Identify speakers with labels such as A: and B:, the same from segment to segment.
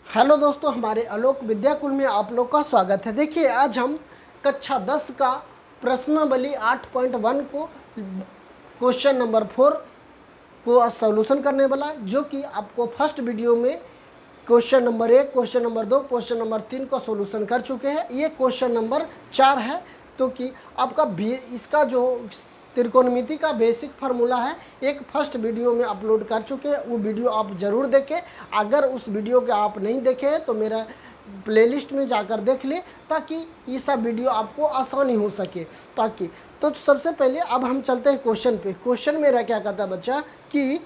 A: Hello दोस्तों, हमारे आलोक विद्याकुल में आप लोग का स्वागत है। देखिए, आज हम कक्षा 10 का प्रश्नावली 8.1 को क्वेश्चन नंबर 4 को सॉल्यूशन करने वाला, जो कि आपको फर्स्ट वीडियो में question number 1, question number 2, question number 3 का सॉल्यूशन कर चुके हैं। ये क्वेश्चन नंबर 4 है, तो कि आपका इसका जो त्रिकोणमिति का बेसिक फार्मूला है, एक फर्स्ट वीडियो में अपलोड कर चुके हैं। वो वीडियो आप ज़रूर देखें। अगर उस वीडियो के आप नहीं देखे हैं तो मेरा प्लेलिस्ट में जाकर देख लें, ताकि ये सब वीडियो आपको आसानी हो सके। तो सबसे पहले अब हम चलते हैं क्वेश्चन पे। क्वेश्चन मेरा क्या कहता है बच्चा कि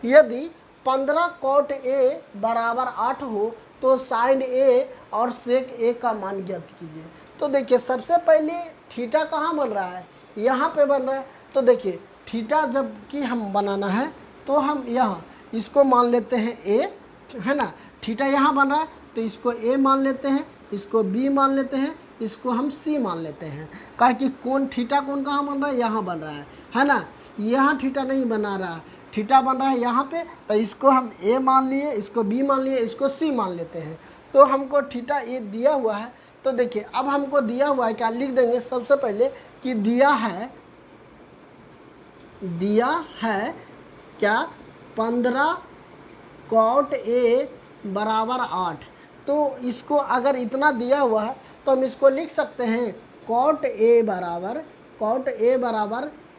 A: यदि 15 cot A बराबर 8 हो तो sin A और sec A का मान ज्ञात कीजिए। तो देखिए, सबसे पहले थीटा कहाँ बन रहा है? यहाँ पे बन रहा है। तो देखिए, थीटा जब कि हम बनाना है तो हम यहाँ इसको मान लेते हैं A, है ना। थीटा यहाँ बन रहा है तो इसको A मान लेते हैं, इसको B मान लेते हैं, इसको हम C मान लेते हैं। कहा कि कौन थीटा कौन कहाँ बन रहा है? यहाँ बन रहा है ना। यहाँ थीटा नहीं बना रहा है, थीटा बन रहा है यहाँ पे। तो इसको हम A मान लिए, इसको B मान लिए, इसको C मान लेते हैं। तो हमको थीटा A दिया हुआ है। तो देखिए, अब हमको दिया हुआ है, क्या लिख देंगे सबसे पहले कि दिया है क्या 15 cot A बराबर 8। तो इसको अगर इतना दिया हुआ है तो हम इसको लिख सकते हैं cot A बराबर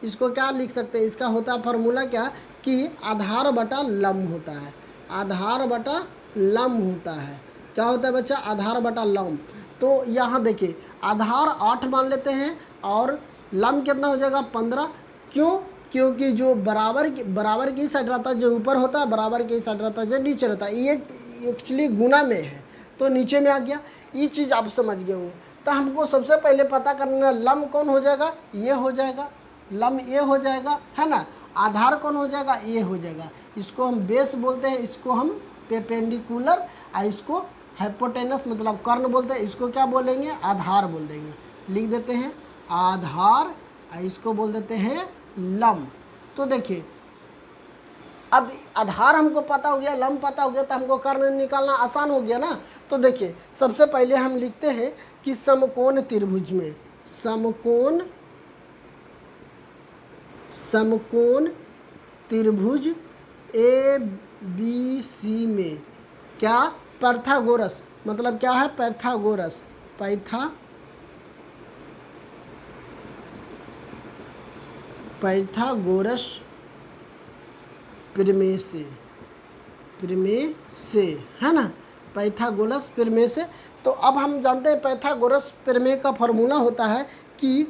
A: इसको क्या लिख सकते हैं? इसका होता है फार्मूला क्या कि आधार बटा लंब होता है। आधार बटा लंब होता है। क्या होता है बच्चा? आधार बटा लंब। तो यहाँ देखिए, आधार 8 मान लेते हैं और लंब कितना हो जाएगा? 15। क्यों? क्योंकि जो बराबर की साइड रहता है, जो ऊपर होता है बराबर की साइड रहता है, जो नीचे रहता है, ये एक्चुअली गुना में है तो नीचे में आ गया। ये चीज़ आप समझ गए होंगे। तो हमको सबसे पहले पता करना है लंब कौन हो जाएगा? ये हो जाएगा, लंब ये हो जाएगा, है ना। आधार कौन हो जाएगा? ये हो जाएगा। इसको हम बेस बोलते हैं, इसको हम पेपेंडिकुलर, और इसको हाइपोटेनस मतलब कर्ण बोलते हैं। इसको क्या बोलेंगे? आधार बोल देंगे। लिख देते हैं आधार, और इसको बोल देते हैं लंब। तो देखिए, अब आधार हमको पता हो गया, लंब पता हो गया, तो हमको कर्ण निकालना आसान हो गया ना। तो देखिए, सबसे पहले हम लिखते हैं कि समकोण त्रिभुज में, समकोण त्रिभुज ABC में क्या? पाइथागोरस मतलब क्या है? पाइथागोरस प्रमेय से, है ना। पाइथागोरस प्रमेय से। तो अब हम जानते हैं पाइथागोरस प्रमेय का फॉर्मूला होता है कि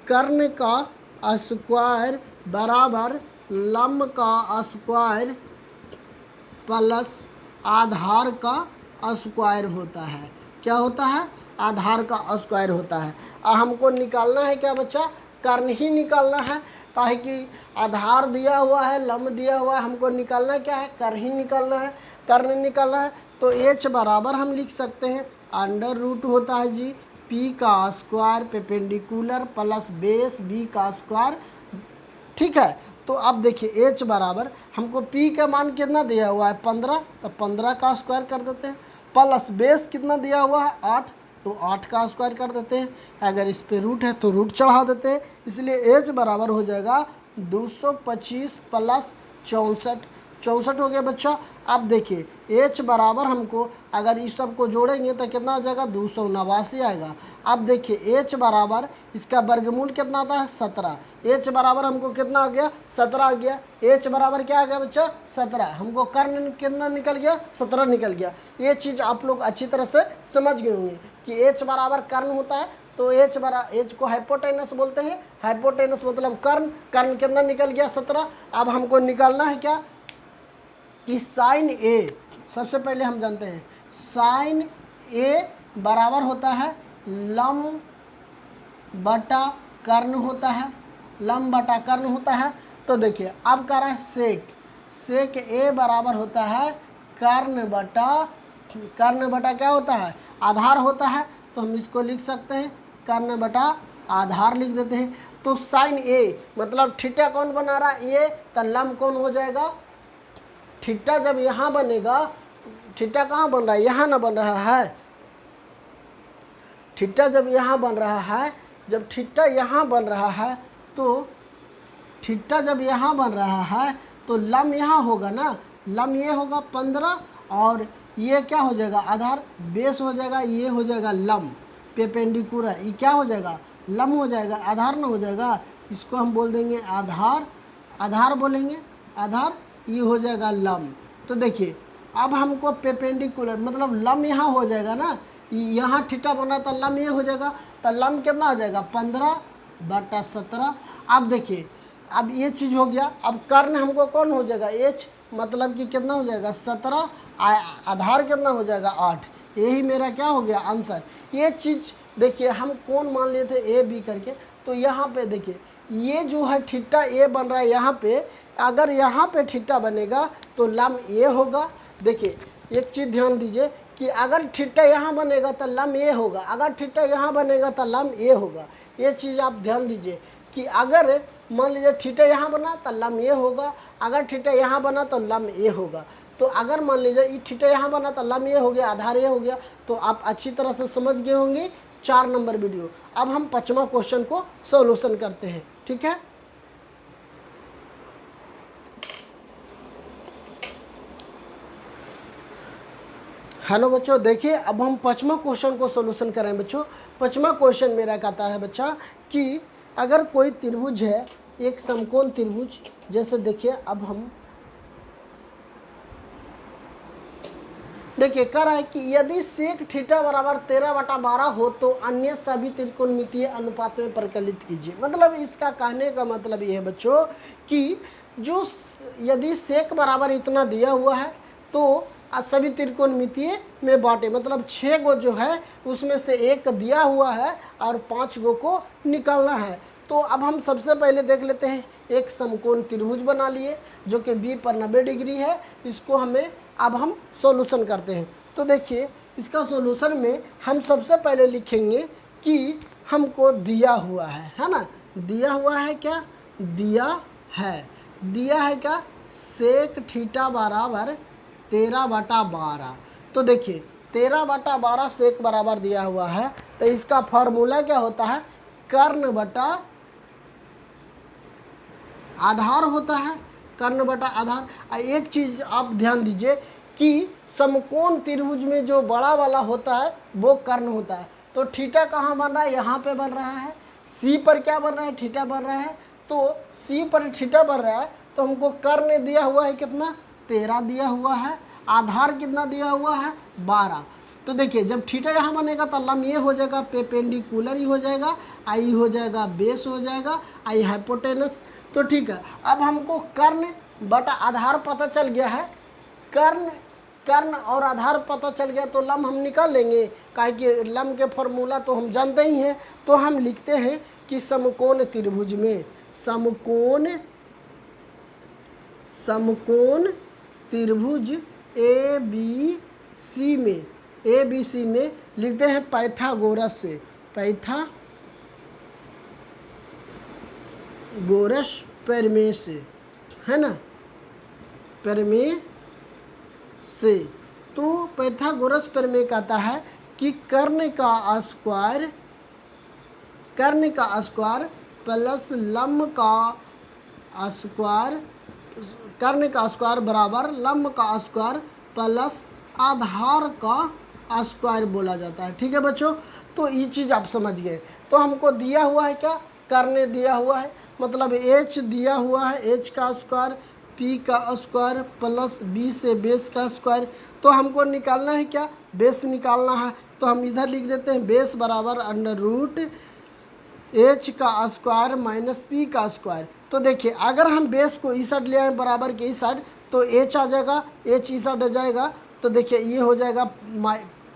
A: कर्ण का स्क्वायर बराबर लंब का स्क्वायर प्लस आधार का स्क्वायर होता है। क्या होता है? आधार का स्क्वायर होता है। हमको निकालना है क्या बच्चा? कर्ण ही निकालना है, काहे कि आधार दिया हुआ है, लंब दिया हुआ है, हमको निकालना क्या है? कर्ण ही निकालना है, कर्ण निकालना है। तो H बराबर हम लिख सकते हैं अंडर रूट होता है जी P का स्क्वायर पेपेंडिकुलर प्लस बेस B का स्क्वायर। ठीक है। तो अब देखिए, H बराबर हमको P का मान कितना दिया हुआ है? 15। तो 15 का स्क्वायर कर देते हैं, प्लस बेस कितना दिया हुआ है? 8। तो 8 का स्क्वायर कर देते हैं। अगर इस पे रूट है तो रूट चढ़ा देते हैं। इसलिए H बराबर हो जाएगा 225 प्लस 64 हो गया बच्चा। अब देखिए, H बराबर हमको अगर इस सब को जोड़ेंगे तो कितना हो जाएगा? 289 आएगा। अब देखिए, H बराबर इसका वर्गमूल कितना आता है? 17। H बराबर हमको कितना आ गया? 17 आ गया। H बराबर क्या आ गया बच्चा? 17। हमको कर्ण कितना निकल गया? 17 निकल गया। ये चीज़ आप लोग अच्छी तरह से समझ गए होंगे कि H बराबर कर्ण होता है। तो H को हाइपोटेनस बोलते हैं। हाइपोटेनस मतलब कर्ण कितना निकल गया? 17। अब हमको निकालना है क्या कि साइन A, सबसे पहले हम जानते हैं साइन A बराबर होता है लंब बटा कर्ण होता है, लंब बटा कर्ण होता है। तो देखिए, अब कह रहा है सेक A बराबर होता है कर्ण बटा क्या होता है? आधार होता है। तो हम इसको लिख सकते हैं कर्ण बटा आधार लिख देते हैं। तो साइन A मतलब थीटा कौन बना रहा है? ये। तो लंब कौन हो जाएगा? थीटा जब यहाँ बनेगा थीटा कहाँ बन रहा है, यहाँ ना बन रहा है। थीटा जब यहाँ बन रहा है, जब थीटा यहाँ बन रहा है तो थीटा जब यहाँ बन रहा है तो लम यहाँ होगा ना, लम ये होगा 15 और ये क्या हो जाएगा आधार, बेस हो जाएगा, ये हो जाएगा लम पेपेंडिकुलर, ये क्या हो जाएगा लम हो जाएगा, आधार ना हो जाएगा। इसको हम बोल देंगे आधार, आधार बोलेंगे आधार, ये हो जाएगा लम। तो देखिए अब हमको पेपेंडिकुलर मतलब लम यहाँ हो जाएगा ना, यहाँ थीटा बना तो लम ये हो जाएगा, तो लम कितना हो जाएगा 15/17। अब देखिए अब ये चीज़ हो गया। अब कर्ण हमको कौन हो जाएगा एच, मतलब कि कितना हो जाएगा 17, आधार कितना हो जाएगा 8। यही मेरा क्या हो गया आंसर। ये चीज़ देखिए हम कौन मान लिए थे ए बी करके, तो यहाँ पे देखिए ये जो है थीटा ए बन रहा है यहाँ पे, अगर यहाँ पे थीटा बनेगा तो लम ए होगा। देखिए एक चीज़ ध्यान दीजिए कि अगर थीटा यहाँ बनेगा तो लम ए होगा, अगर थीटा यहाँ बनेगा तो लम ए होगा। ये चीज़ आप ध्यान दीजिए कि अगर मान लीजिए थीटा यहाँ बना तो लम ए होगा, अगर थीटा यहाँ बना तो लम ए होगा। तो अगर मान लीजिए ये थीटा यहाँ बना तो लम ए हो गया, आधार ए हो गया। तो आप अच्छी तरह से समझ गए होंगे 4 नंबर वीडियो। अब हम 5वां क्वेश्चन को सॉल्यूशन करते हैं, ठीक है। हेलो बच्चों, देखिए अब हम 5वां क्वेश्चन को सॉल्यूशन करें बच्चों। 5वां क्वेश्चन मेरा कहता है बच्चा कि अगर कोई त्रिभुज है, एक समकोण त्रिभुज, जैसे देखिए अब हम देखिए कह रहा है कि यदि सेक थीटा बराबर 13/12 हो तो अन्य सभी त्रिकोणमितीय अनुपात में परिकलित कीजिए। मतलब इसका कहने का मतलब ये है बच्चों कि जो यदि सेक बराबर इतना दिया हुआ है तो सभी त्रिकोणमितीय में बांटे, मतलब 6 गो जो है उसमें से एक दिया हुआ है और 5 गो को निकालना है। तो अब हम सबसे पहले देख लेते हैं, एक समकोण त्रिभुज बना लिए जो कि बी पर 90 डिग्री है। इसको हमें अब हम सॉल्यूशन करते हैं। तो देखिए इसका सॉल्यूशन में हम सबसे पहले लिखेंगे कि हमको दिया हुआ है ना, दिया हुआ है क्या, दिया है क्या, सेक थीटा बराबर 13/12। तो देखिए 13/12 सेक बराबर दिया हुआ है, तो इसका फार्मूला क्या होता है, कर्ण बटा आधार होता है, कर्ण बटा आधार। एक चीज़ आप ध्यान दीजिए कि समकोण त्रिभुज में जो बड़ा वाला होता है वो कर्ण होता है। तो थीटा कहाँ बन रहा है, यहाँ पे बन रहा है। सी पर क्या बन रहा है, थीटा बन रहा है। तो सी पर थीटा बन रहा है तो हमको कर्ण दिया हुआ है कितना, 13 दिया हुआ है, आधार कितना दिया हुआ है 12। तो देखिए जब थीटा यहाँ बनेगा तो लम ये हो जाएगा, पेपेंडिकुलर ही हो जाएगा, आई हो जाएगा, बेस हो जाएगा, आई हाइपोटेनस। तो ठीक है, अब हमको कर्ण बटा आधार पता चल गया है, कर्ण और आधार पता चल गया तो लम हम निकाल लेंगे, काहे कि लम के फॉर्मूला तो हम जानते ही हैं। तो हम लिखते हैं कि समकोण त्रिभुज में, समकोण त्रिभुज ए बी सी में लिखते हैं पाइथागोरस से, पाइथागोरस प्रमेय से, है ना, प्रमेय से। तो पाइथागोरस प्रमेय कहता है कि कर्ण का स्क्वायर प्लस लंब का स्क्वायर, कर्ण का स्क्वायर बराबर लंब का स्क्वायर प्लस आधार का स्क्वायर बोला जाता है। ठीक है बच्चों, तो ये चीज़ आप समझ गए। तो हमको दिया हुआ है क्या, कर्ण दिया हुआ है, मतलब एच दिया हुआ है, एच का स्क्वायर, पी का स्क्वायर प्लस बी से बेस का स्क्वायर। तो हमको निकालना है क्या, बेस निकालना है। तो हम इधर लिख देते हैं बेस बराबर अंडर रूट एच का स्क्वायर माइनस पी का स्क्वायर। तो देखिए अगर हम बेस को इस साइड ले आए बराबर के इस साइड तो एच आ जाएगा, एच इस साइड आ जाएगा। तो देखिए ये हो जाएगा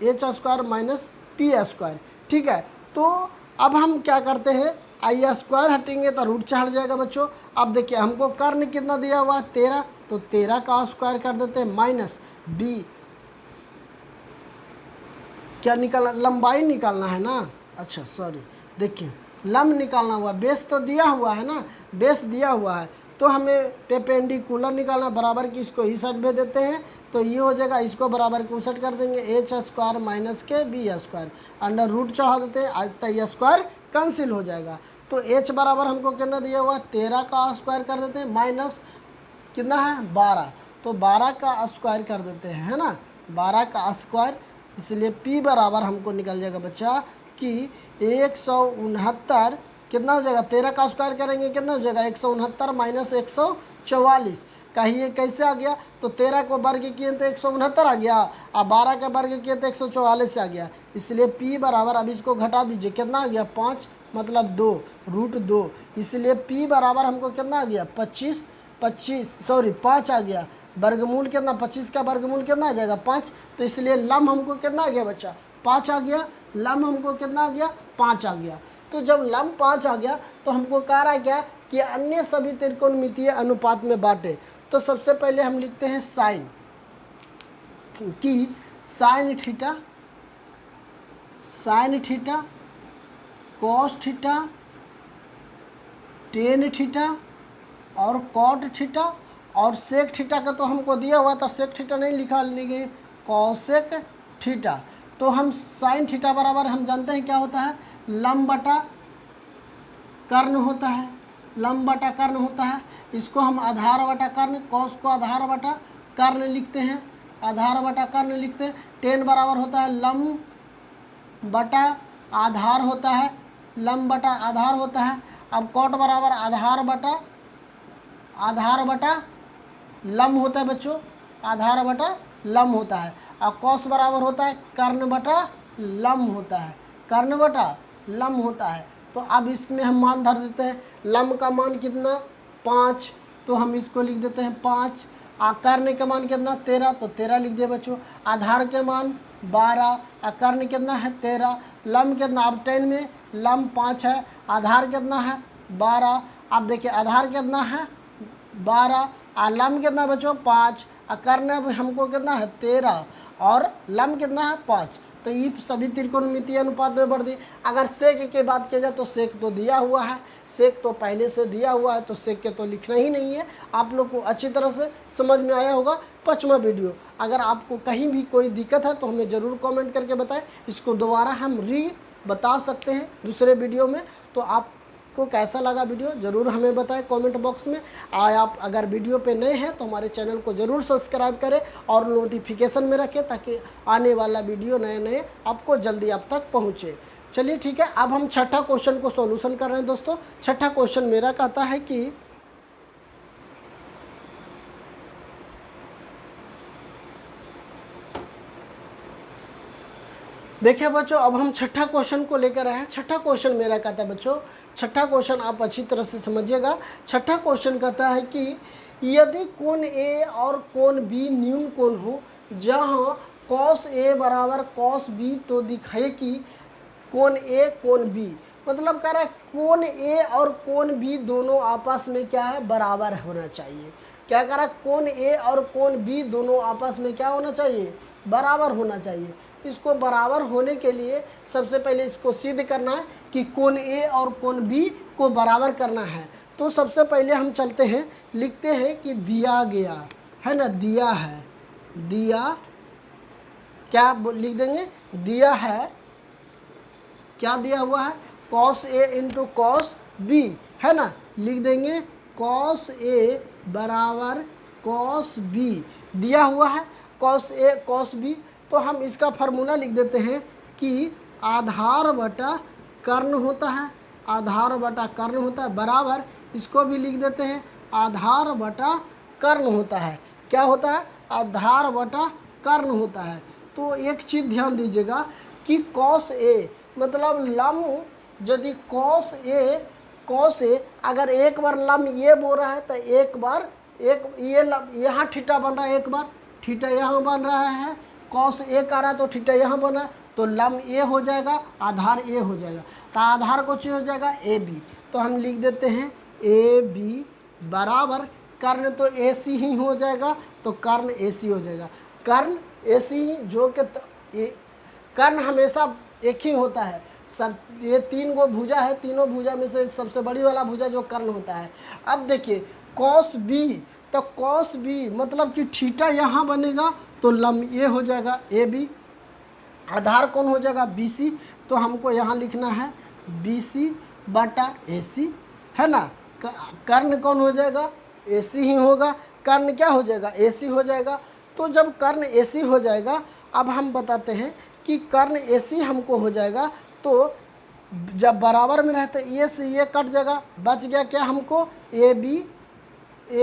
A: H square minus P square. ठीक है, तो अब हम क्या करते हैं, आई स्क्वायर हटेंगे तो रूट हट जाएगा बच्चों। अब देखिए हमको कर्ण कितना दिया हुआ है 13, तो 13 का स्क्वायर कर देते हैं माइनस बी, क्या निकालना, लंबाई निकालना है ना, अच्छा सॉरी, देखिए लंब निकालना हुआ, बेस तो दिया हुआ है ना, बेस दिया हुआ है तो हमें पेपेंडिकुलर निकालना, बराबर की इसको इस साइड भेज देते हैं, तो ये हो जाएगा, इसको बराबर के उलट कर देंगे, एच स्क्वायर माइनस के बी स्क्वायर, अंडर रूट चढ़ा देते हैं, आज तक ये स्क्वायर कैंसिल हो जाएगा। तो एच बराबर हमको कितना दिया हुआ 13 का स्क्वायर कर देते हैं, माइनस कितना है 12, तो 12 का स्क्वायर कर देते हैं, है ना, 12 का स्क्वायर। इसलिए P बराबर हमको निकल जाएगा बच्चा कि 169 कितना हो जाएगा, 13 का स्क्वायर करेंगे कितना हो जाएगा 169 माइनस 144 का ही ये कैसे आ गया, तो 13 को वर्ग किए तो 169 आ गया, और 12 का वर्ग किए तो 144 आ गया। इसलिए P बराबर, अब इसको घटा दीजिए, कितना आ गया 5 मतलब 2 रूट 2, इसलिए P बराबर हमको कितना आ गया 5 आ गया। वर्गमूल कितना 25 का वर्गमूल कितना आ जाएगा 5, तो इसलिए लम हमको कितना आ गया बच्चा 5 आ गया, लम हमको कितना आ गया 5 आ गया। तो जब लम 5 आ गया तो हमको कह रहा है क्या कि अन्य सभी त्रिकोणमितीय अनुपात में बांटे। तो सबसे पहले हम लिखते हैं साइन, कि sine theta cos theta tan theta और कॉट थीटा और सेक थीटा का तो हमको दिया हुआ था, सेक थीटा नहीं लिखा, लेंगे कॉसेक थीटा। तो हम साइन थीटा बराबर हम जानते हैं क्या होता है, लंब बटा कर्ण होता है, लंब बटा कर्ण होता है। इसको हम आधार बटा कर्ण, कॉस को आधार बटा कर्ण लिखते हैं, आधार बटा कर्ण लिखते हैं। टेन बराबर होता है लंब बटा आधार होता है, लंब बटा आधार होता है। अब कॉट बराबर आधार बटा लंब होता है बच्चों, आधार बटा लंब होता है। और कॉस बराबर होता है कर्ण बटा लंब होता है, कर्ण बटा लंब होता है। तो अब इसमें हम मान धर देते हैं, लंब का मान कितना 5, तो हम इसको लिख देते हैं 5। कर्ण के मान कितना 13, तो 13 लिख दिए बच्चों। आधार के मान 12, कर्ण कितना है 13, लंब कितना, अब 10 में लंब 5 है, आधार कितना है 12। अब देखिए आधार कितना है 12 और लंब कितना बच्चों 5, कर्ण हमको कितना है 13 और लंब कितना है 5। तो ये सभी त्रिकोणमितीय अनुपात में बढ़ दी। अगर सेक की बात की जाए तो सेक तो दिया हुआ है, सेक तो पहले से दिया हुआ है, तो सेक के तो लिखना ही नहीं है। आप लोग को अच्छी तरह से समझ में आया होगा 5वां वीडियो। अगर आपको कहीं भी कोई दिक्कत है तो हमें ज़रूर कमेंट करके बताएं, इसको दोबारा हम बता सकते हैं दूसरे वीडियो में। तो आपको कैसा लगा वीडियो ज़रूर हमें बताएं कमेंट बॉक्स में। आप अगर वीडियो पे नए हैं तो हमारे चैनल को ज़रूर सब्सक्राइब करें और नोटिफिकेशन में रखें, ताकि आने वाला वीडियो नए आपको जल्दी आप तक पहुँचे। चलिए ठीक है, अब हम छठा क्वेश्चन को सॉल्यूशन कर रहे हैं दोस्तों। छठा क्वेश्चन मेरा कहता है कि देखिए बच्चों, अब हम छठा क्वेश्चन को लेकर आए हैं। छठा क्वेश्चन मेरा कहता है बच्चों, छठा क्वेश्चन आप अच्छी तरह से समझिएगा। छठा क्वेश्चन कहता है कि यदि कोण ए और कोण बी न्यून कोण हो, जहां कॉस ए बराबर कॉस बी, तो दिखाए कि कोण ए कोण बी, मतलब कह रहा है कोण ए और कोण बी दोनों आपस में क्या है बराबर होना चाहिए। क्या कह रहा है, कोण ए और कोण बी दोनों आपस में क्या होना चाहिए बराबर होना चाहिए। तो इसको बराबर होने के लिए सबसे पहले इसको सिद्ध करना है कि कोण ए और कोण बी को बराबर करना है। तो सबसे पहले हम चलते हैं, लिखते हैं कि दिया गया है ना, दिया है, दिया क्या लिख देंगे, दिया है, क्या दिया हुआ है cos A into cos B, है ना, लिख देंगे कॉस ए बराबर कॉस बी दिया हुआ है, कॉस ए कॉस बी। तो हम इसका फार्मूला लिख देते हैं कि आधार बटा कर्ण होता है, आधार बटा कर्ण होता है, बराबर इसको भी लिख देते हैं आधार बटा कर्ण होता है। क्या होता है, आधार बटा कर्ण होता है। तो एक चीज़ ध्यान दीजिएगा कि कॉस ए मतलब लंब, यदि कॉस ए अगर एक बार लंब ये बोल रहा है तो एक बार एक ये यहाँ थीटा बन रहा है, एक बार थीटा यहाँ बन रहा है, कॉस ए का रहा है तो थीटा यहाँ बना, तो लंब ए हो जाएगा, आधार ए हो जाएगा, तो आधार को चीज हो जाएगा ए बी। तो हम लिख देते हैं ए बी बराबर कर्ण तो ए सी ही हो जाएगा, तो कर्ण ए सी हो जाएगा, कर्ण ए सी ही, जो कि कर्ण हमेशा एक ही होता है। सब ये 3 गो भुजा है, तीनों भुजा में से सबसे बड़ी वाला भुजा जो कर्ण होता है। अब देखिए कॉस बी, तो कॉस बी मतलब कि थीटा यहाँ बनेगा तो लंब ये हो जाएगा ए बी, आधार कौन हो जाएगा बी सी, तो हमको यहाँ लिखना है बी सी बटा ए सी, है ना। कर्ण कौन हो जाएगा ए सी ही होगा, कर्ण क्या हो जाएगा ए सी हो जाएगा। तो जब कर्ण ए सी हो जाएगा, अब हम बताते हैं कि कर्ण ए सी हमको हो जाएगा, तो जब बराबर में रहते ये से ये कट जाएगा, बच गया क्या हमको ए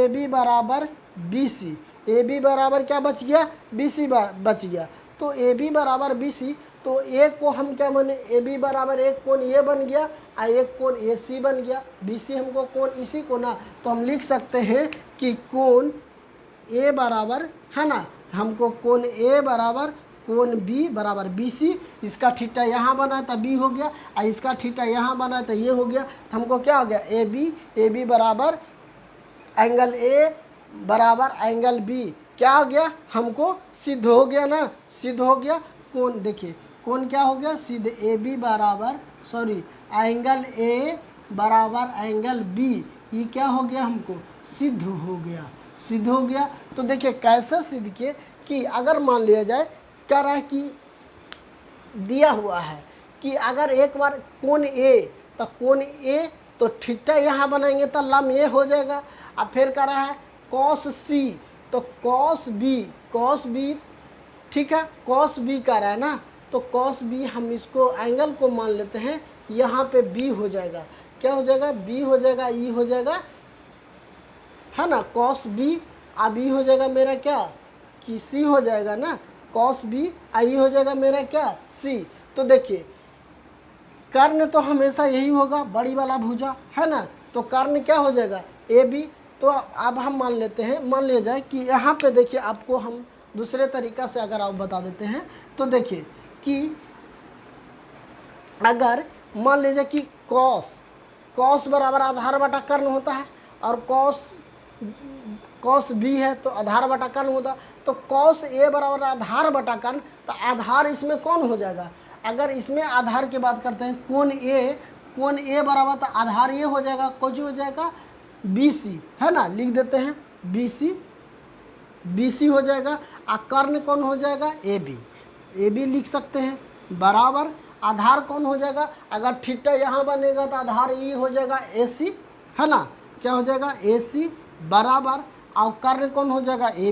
A: बी बराबर बी सी, ए बी बराबर क्या बच गया बी सी बच गया। तो ए बी बराबर बी सी, तो एक को हम क्या माने ए बी बराबर एक कोण ये बन गया और एक कोण ए सी बन गया, बी सी हमको कोण इसी को ना, तो हम लिख सकते हैं कि कोण ए बराबर, है ना, हमको कोण ए बराबर कोण बी बराबर बी सी, इसका थीटा यहाँ बना तो बी हो गया और इसका थीटा यहाँ बना तो ये हो गया। तो हमको क्या हो गया ए बी बराबर एंगल ए बराबर एंगल बी, क्या हो गया हमको सिद्ध हो गया ना, सिद्ध हो गया। कोण देखिए कोण क्या हो गया सिद्ध ए बी बराबर एंगल ए बराबर एंगल बी, ये क्या हो गया हमको सिद्ध हो गया, सिद्ध हो गया। तो देखिए कैसे सिद्ध किए कि अगर मान लिया जाए क्या रहा है कि दिया हुआ है कि अगर एक बार कोण ए, तो कोण ए तो थीटा यहाँ बनाएंगे तो लंब ये हो जाएगा। अब फिर कह रहा है कॉस सी, तो कॉस बी ठीक है, कॉस बी का रहा है ना, तो कॉस बी हम इसको एंगल को मान लेते हैं, यहाँ पे बी हो जाएगा, क्या हो जाएगा बी हो जाएगा, ई हो जाएगा, है ना, कॉस बी अब ई हो जाएगा मेरा क्या कि सी हो जाएगा ना, कॉस बी आई हो जाएगा मेरा क्या सी। तो देखिए कर्ण तो हमेशा यही होगा बड़ी वाला भुजा, है ना, तो कर्ण क्या हो जाएगा ए बी। तो अब हम मान लेते हैं, मान लिया जाए कि यहाँ पे देखिए आपको हम दूसरे तरीका से अगर आप बता देते हैं, तो देखिए कि अगर मान लीजिए कि कॉस बराबर आधार बटा कर्ण होता है और कॉस बी है तो आधार बटा कर्ण होता, तो कॉस ए बराबर आधार बटा कर्ण, तो आधार इसमें कौन हो जाएगा, अगर इसमें आधार की बात करते हैं कोण ए बराबर, तो आधार ये हो जाएगा कुछ हो जाएगा बी सी, है ना, लिख देते हैं बी सी हो जाएगा। और कर्ण कौन हो जाएगा ए बी लिख सकते हैं, बराबर आधार कौन हो जाएगा, अगर थीटा यहाँ बनेगा तो आधार ई हो जाएगा ए सी, है ना, क्या हो जाएगा ए सी बराबर, और कर्ण कौन हो जाएगा ए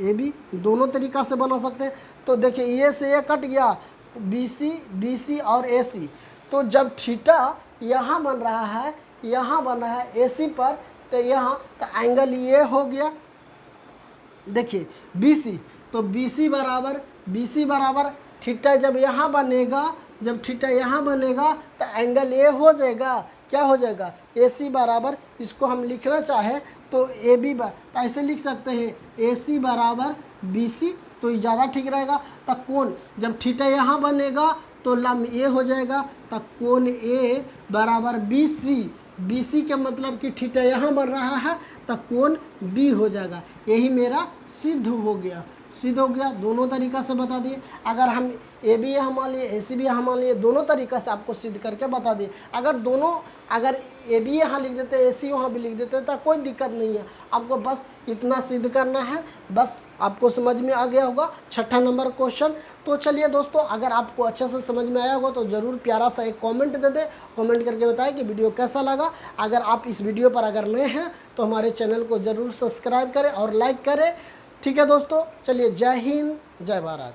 A: बी दोनों तरीका से बना सकते हैं। तो देखिए ये से ये कट गया बी सी और ए सी, तो जब थीटा यहाँ बन रहा है, यहाँ बना है ए सी पर, तो यहाँ तो एंगल ये हो गया, देखिए बी सी, तो बी सी बराबर थीटा जब यहाँ बनेगा, जब थीटा यहाँ बनेगा तो एंगल ए हो जाएगा, क्या हो जाएगा ए सी बराबर, इसको हम लिखना चाहें तो ए बी तो ऐसे लिख सकते हैं ए सी बराबर बी सी, तो ये ज़्यादा ठीक रहेगा। तो कोण जब थीटा यहाँ बनेगा तो लंब ए हो जाएगा, तो कोण ए बराबर बी सी के मतलब कि थीटा यहाँ बन रहा है तो कोण बी हो जाएगा, यही मेरा सिद्ध हो गया, दोनों तरीका से बता दिए। अगर हम ए बी यहाँ मान लिए ए सी भी यहाँ मान लिए, दोनों तरीका से आपको सिद्ध करके बता दिए। अगर ए बी यहाँ लिख देते ए सी वहाँ भी लिख देते तो कोई दिक्कत नहीं है, आपको बस इतना सिद्ध करना है, बस आपको समझ में आ गया होगा। 6ठा नंबर क्वेश्चन। तो चलिए दोस्तों, अगर आपको अच्छे से समझ में आया होगा तो ज़रूर प्यारा सा एक कमेंट दे दें, कमेंट करके बताएं कि वीडियो कैसा लगा। अगर आप इस वीडियो पर अगर नए हैं तो हमारे चैनल को ज़रूर सब्सक्राइब करें और लाइक करें। ठीक है दोस्तों, चलिए जय हिंद जय भारत।